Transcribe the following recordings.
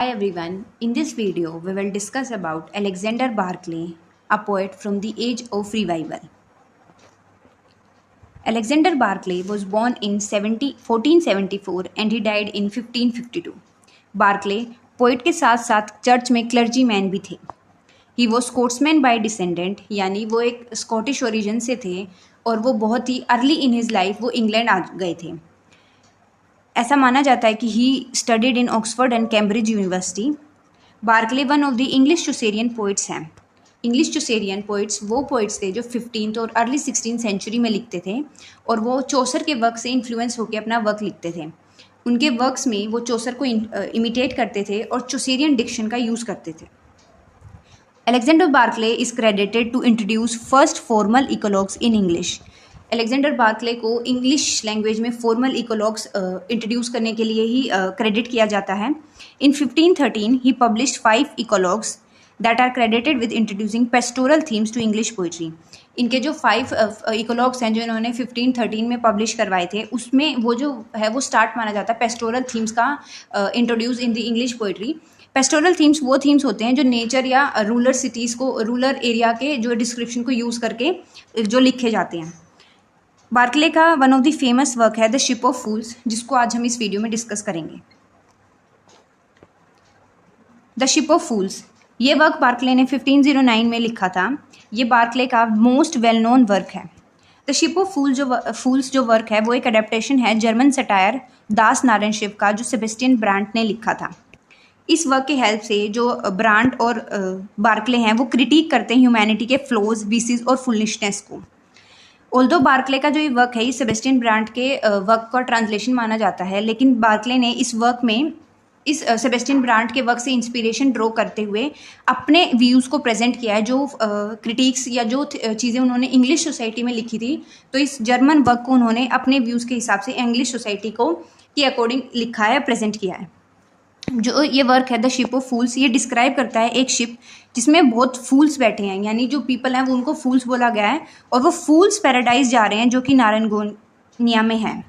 Hi everyone, in this video we will discuss about Alexander Barclay, a poet from the age of revival. Alexander Barclay was born in 1474 and he died in 1552. Barclay poet के साथ साथ church में clergyman भी थे. ही वो Scotsman bye descendant, यानी वो एक स्कॉटिश ओरिजिन से थे और वो बहुत ही अर्ली इन हिज लाइफ वो इंग्लैंड आ गए थे. ऐसा माना जाता है कि he studied in Oxford and Cambridge university. Barclay one of the English Chaucerian poets हैं. इंग्लिश चुसेरियन पोइट्स वो पोइट्स थे जो 15th और अर्ली 16th सेंचुरी में लिखते थे और वो चौसर के वर्क से इन्फ्लुएंस होकर अपना वर्क लिखते थे. उनके वर्क्स में वो चौसर को इमिटेट करते थे और चुसेरियन डिक्शन का यूज़ करते थे. Alexander Barclay is credited to introduce first formal eclogues in English. Alexander Barclay को इंग्लिश लैंग्वेज में फॉर्मल इकोलॉग्स इंट्रोड्यूस करने के लिए ही क्रेडिट किया जाता है. In 1513 he published 5 eclogues that are credited with introducing pastoral themes to English poetry. इनके जो 5 इकोलॉग्स हैं जो इन्होंने 1513 में पब्लिश करवाए थे, उसमें वो जो है वो स्टार्ट माना जाता है पेस्टोरल थीम्स का introduce in the English poetry. Pastoral themes वो थीम्स होते हैं जो नेचर या रूरल सिटीज़ को, रूरल एरिया के जो डिस्क्रिप्शन को यूज़ करके जो लिखे जाते हैं. बार्कले का one of the famous work है द शिप ऑफ फूल्स, जिसको आज हम इस वीडियो में डिस्कस करेंगे. द शिप ऑफ फूल्स ये वर्क बार्कले ने 1509 में लिखा था. ये बार्कले का मोस्ट वेल नोन वर्क है. द शिप ऑफ फूल्स जो वर्क है वो एक अडेप्टेशन है जर्मन सटायर दास नारायण शिव का, जो सेबेस्टियन ब्रांट ने लिखा था. इस वर्क के हेल्प से जो ब्रांट और बार्कले हैं वो क्रिटिक करते हैं ह्यूमैनिटी के फ्लोज, विसेस और फुलिशनेस को. ऑल्दो बार्कले का जो ये वर्क है ये सेबेस्टियन ब्रांट के वर्क का ट्रांसलेशन माना जाता है, लेकिन बार्कले ने इस वर्क में इस सेबेस्टियन ब्रांट के वर्क से इंस्पिरेशन ड्रॉ करते हुए अपने व्यूज़ को प्रेजेंट किया है. जो क्रिटिक्स या जो चीज़ें उन्होंने इंग्लिश सोसाइटी में लिखी थी, तो इस जर्मन वर्क को उन्होंने अपने व्यूज़ के हिसाब से इंग्लिश सोसाइटी को के अकॉर्डिंग लिखा है, प्रेजेंट किया है. जो ये वर्क है द शिप ऑफ फूल्स, ये डिस्क्राइब करता है एक शिप जिसमें बहुत फूल्स बैठे हैं, यानी जो पीपल हैं वो उनको फूल्स बोला गया है और वो फूल्स पैराडाइज जा रहे हैं जो कि नारायणगोनिया में है.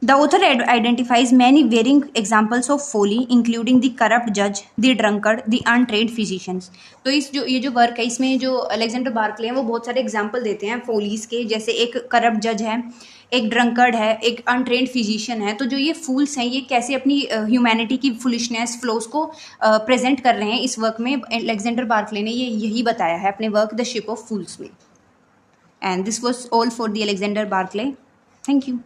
The author identifies many varying examples of folly including the corrupt जज, the drunkard, the untrained physicians. तो ये जो वर्क है इसमें जो अलेक्जेंडर बार्कले हैं वो बहुत सारे एग्जाम्पल देते हैं फोलीज के, जैसे एक करप्ट जज है, एक ड्रंकर्ड है, एक अनट्रेंड फिजिशियन है. तो जो ये फूल्स हैं ये कैसे अपनी ह्यूमैनिटी की फुलिशनेस फ्लोज को प्रेजेंट कर रहे हैं इस वर्क में, अलेक्जेंडर बार्कले ने यही बताया है अपने work the ship of fools में. And this was all for the Alexander Barclay. Thank you.